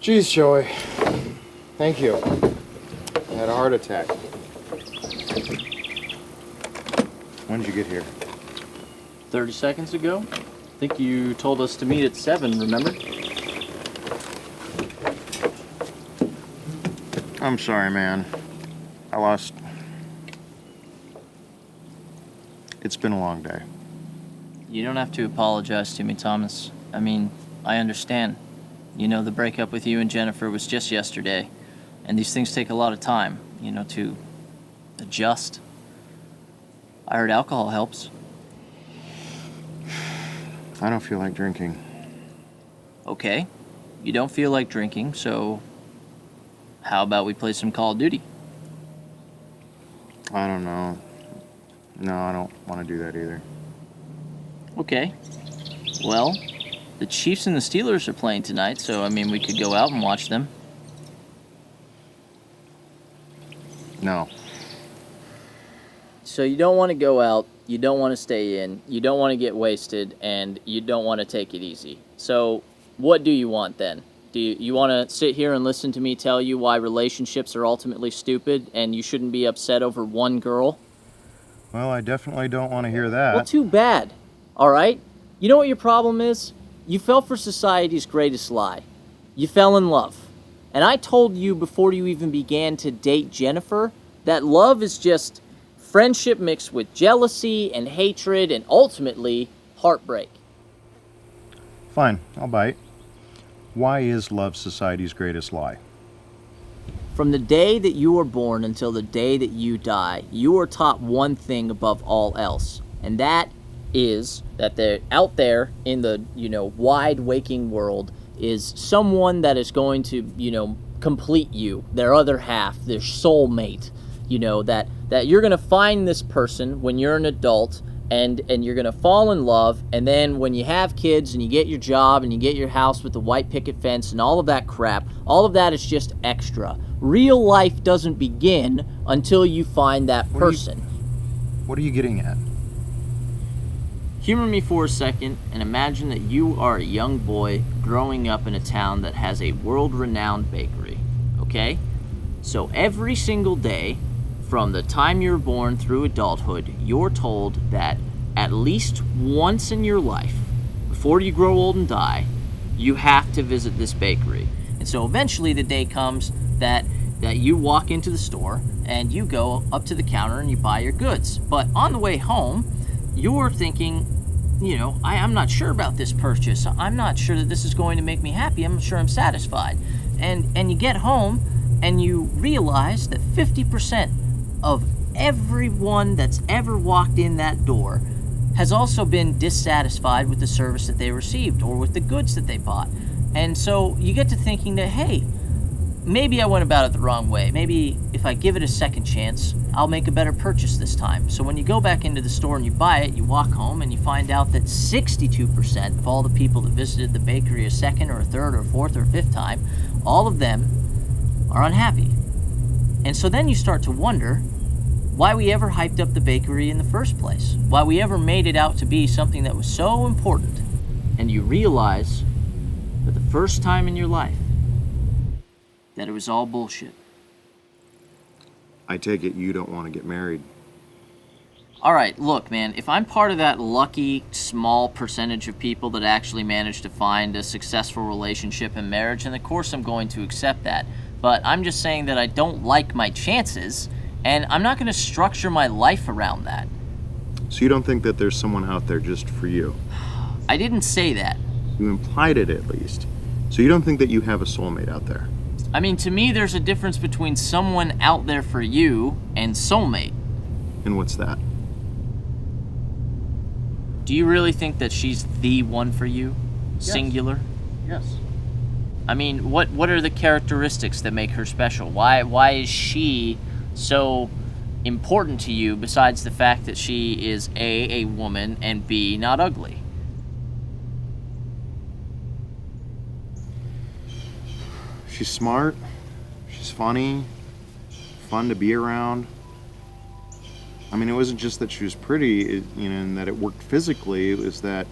Geez, Joey. Thank you. I had a heart attack. When did you get here? 30 seconds ago? I think you told us to meet at 7, remember? I'm sorry, man. I lost... It's been a long day. You don't have to apologize to me, Thomas. I mean, I understand. You know, the breakup with you and Jennifer was just yesterday, and these things take a lot of time, to adjust. I heard alcohol helps. I don't feel like drinking. Okay, you don't feel like drinking, so how about we play some Call of Duty? I don't know. No, I don't want to do that either. Okay. Well, the Chiefs and the Steelers are playing tonight, so we could go out and watch them. No. So you don't want to go out, you don't want to stay in, you don't want to get wasted, and you don't want to take it easy. So what do you want then? Do you want to sit here and listen to me tell you why relationships are ultimately stupid and you shouldn't be upset over one girl? Well, I definitely don't want to hear that. Well, too bad. All right? You know what your problem is? You fell for society's greatest lie. You fell in love. And I told you before you even began to date Jennifer that love is just friendship mixed with jealousy and hatred and ultimately heartbreak. Fine, I'll bite. Why is love society's greatest lie? From the day that you are born until the day that you die, you are taught one thing above all else, and that is that they're out there in the, wide waking world is someone that is going to, complete you, their other half, their soulmate, that you're going to find this person when you're an adult and you're going to fall in love, and then when you have kids and you get your job and you get your house with the white picket fence and all of that crap, all of that is just extra. Real life doesn't begin until you find that person. What are you getting at? Humor me for a second and imagine that you are a young boy growing up in a town that has a world-renowned bakery, okay? So every single day, from the time you're born through adulthood, you're told that at least once in your life, before you grow old and die, you have to visit this bakery. And so eventually the day comes that you walk into the store and you go up to the counter and you buy your goods. But on the way home, you're thinking, I'm not sure about this purchase. I'm not sure that this is going to make me happy. I'm not sure I'm satisfied. And you get home and you realize that 50% of everyone that's ever walked in that door has also been dissatisfied with the service that they received or with the goods that they bought. And so you get to thinking that, hey, maybe I went about it the wrong way. Maybe if I give it a second chance, I'll make a better purchase this time. So when you go back into the store and you buy it, you walk home and you find out that 62% of all the people that visited the bakery a second or a third or a fourth or a fifth time, all of them are unhappy. And so then you start to wonder why we ever hyped up the bakery in the first place, why we ever made it out to be something that was so important. And you realize for the first time in your life that it was all bullshit. I take it you don't want to get married. All right, look, man, if I'm part of that lucky small percentage of people that actually manage to find a successful relationship and marriage, then of course I'm going to accept that. But I'm just saying that I don't like my chances, and I'm not going to structure my life around that. So you don't think that there's someone out there just for you? I didn't say that. You implied it at least. So you don't think that you have a soulmate out there? To me, there's a difference between someone out there for you and soulmate. And what's that? Do you really think that she's the one for you? Yes. Singular? Yes. What are the characteristics that make her special? Why is she so important to you besides the fact that she is A, woman, and B, not ugly? She's smart. She's funny. Fun to be around. It wasn't just that she was pretty, and that it worked physically. It was that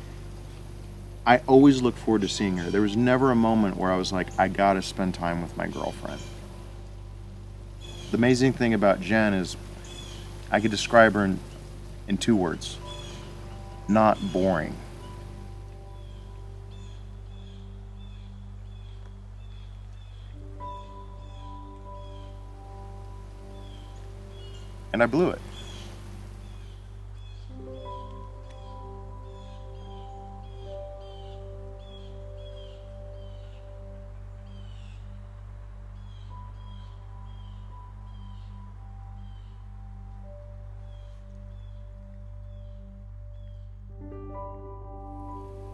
I always look forward to seeing her. There was never a moment where I was like, I gotta spend time with my girlfriend. The amazing thing about Jen is I could describe her in 2 words. Not boring. And I blew it.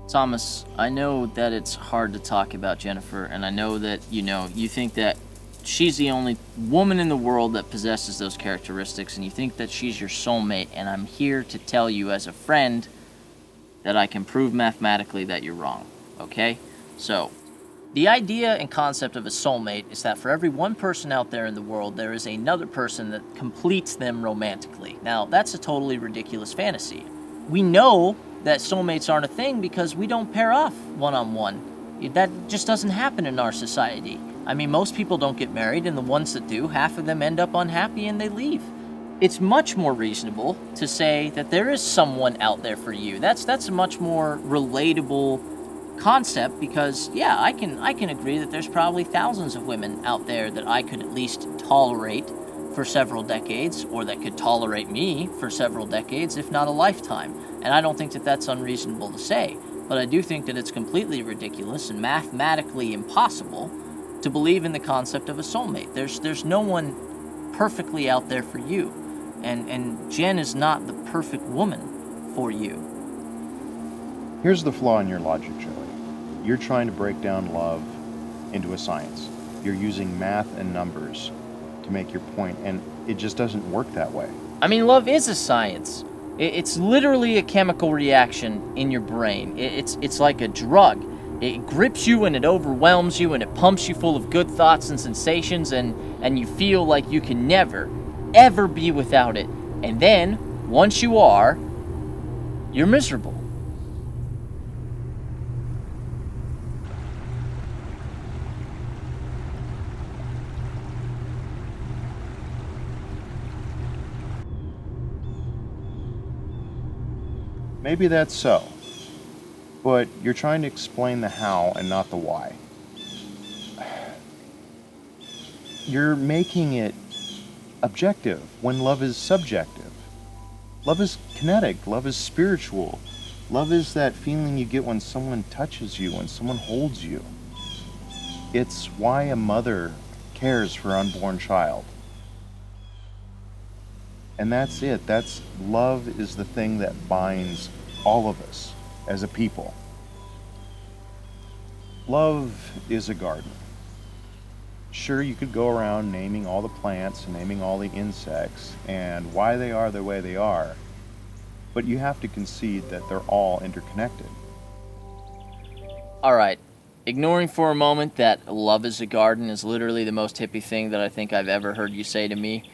Thomas, I know that it's hard to talk about Jennifer, and I know that, you think that she's the only woman in the world that possesses those characteristics, and you think that she's your soulmate, and I'm here to tell you as a friend that I can prove mathematically that you're wrong, okay? So, the idea and concept of a soulmate is that for every one person out there in the world, there is another person that completes them romantically. Now, that's a totally ridiculous fantasy. We know that soulmates aren't a thing because we don't pair off one-on-one. That just doesn't happen in our society. I mean, most people don't get married, and the ones that do, half of them end up unhappy and they leave. It's much more reasonable to say that there is someone out there for you. That's a much more relatable concept because, yeah, I can agree that there's probably thousands of women out there that I could at least tolerate for several decades, or that could tolerate me for several decades, if not a lifetime. And I don't think that that's unreasonable to say, but I do think that it's completely ridiculous and mathematically impossible to believe in the concept of a soulmate. There's no one perfectly out there for you, and Jen is not the perfect woman for you. Here's the flaw in your logic, Joey. You're trying to break down love into a science. You're using math and numbers to make your point, and it just doesn't work that way. I mean, love is a science. It's literally a chemical reaction in your brain. It's like a drug. It grips you and it overwhelms you and it pumps you full of good thoughts and sensations, and you feel like you can never, ever be without it. And then, once you are, you're miserable. Maybe that's so, but you're trying to explain the how and not the why. You're making it objective when love is subjective. Love is kinetic, love is spiritual. Love is that feeling you get when someone touches you, when someone holds you. It's why a mother cares for her unborn child. And that's it. That's love is the thing that binds all of us as a people. Love is a garden. Sure, you could go around naming all the plants and naming all the insects and why they are the way they are, but you have to concede that they're all interconnected. All right. Ignoring for a moment that love is a garden is literally the most hippie thing that I think I've ever heard you say to me.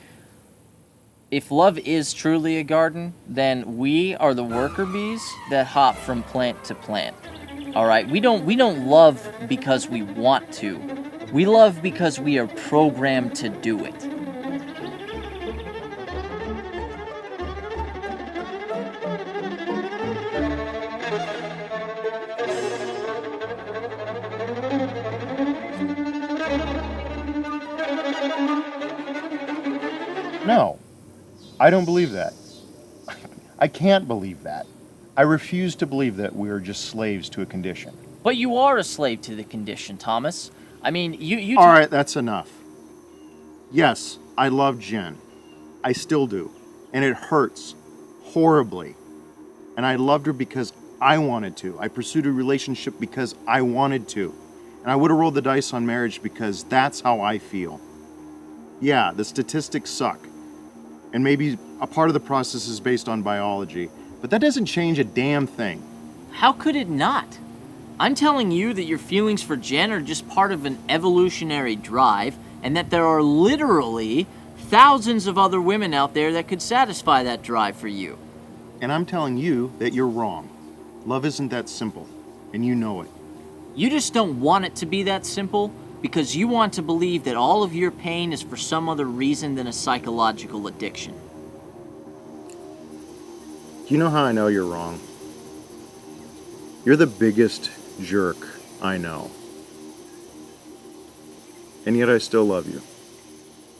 If love is truly a garden, then we are the worker bees that hop from plant to plant. All right, we don't love because we want to. We love because we are programmed to do it. No, I don't believe that. I can't believe that. I refuse to believe that we are just slaves to a condition. But you are a slave to the condition, Thomas. I mean, you All right, that's enough. Yes, I love Jen. I still do. And it hurts horribly. And I loved her because I wanted to. I pursued a relationship because I wanted to. And I would have rolled the dice on marriage because that's how I feel. Yeah, the statistics suck. And maybe a part of the process is based on biology. But that doesn't change a damn thing. How could it not? I'm telling you that your feelings for Jen are just part of an evolutionary drive, and that there are literally thousands of other women out there that could satisfy that drive for you. And I'm telling you that you're wrong. Love isn't that simple. and you know it. You just don't want it to be that simple because you want to believe that all of your pain is for some other reason than a psychological addiction. You know how I know you're wrong? You're the biggest jerk I know. And yet I still love you.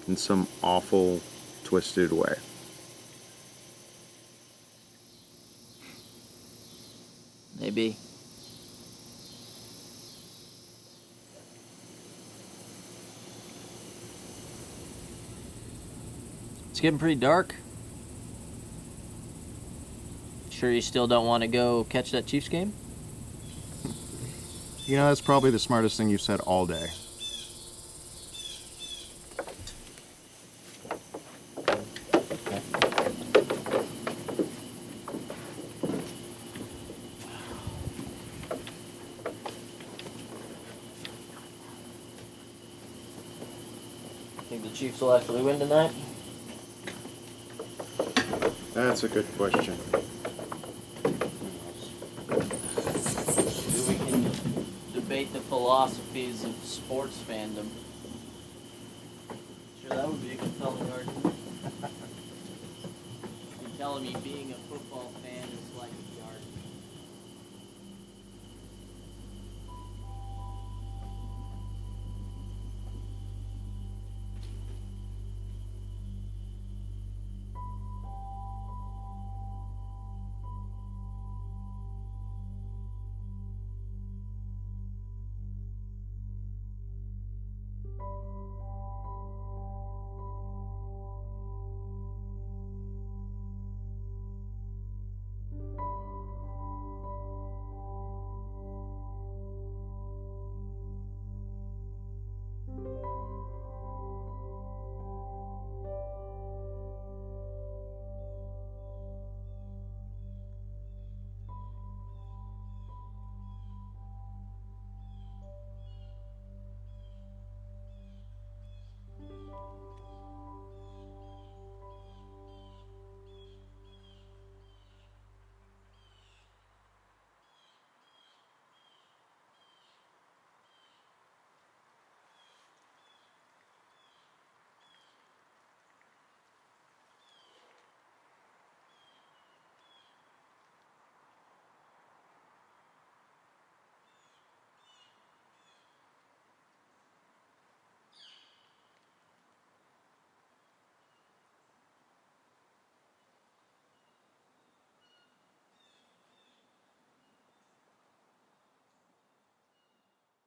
In some awful, twisted way. Maybe. It's getting pretty dark. Sure you still don't want to go catch that Chiefs game? You know, that's probably the smartest thing you've said all day. Think the Chiefs will actually win tonight? That's a good question. Maybe we can debate the philosophies of sports fandom. Sure, that would be a compelling argument. You're telling me being a football fan is like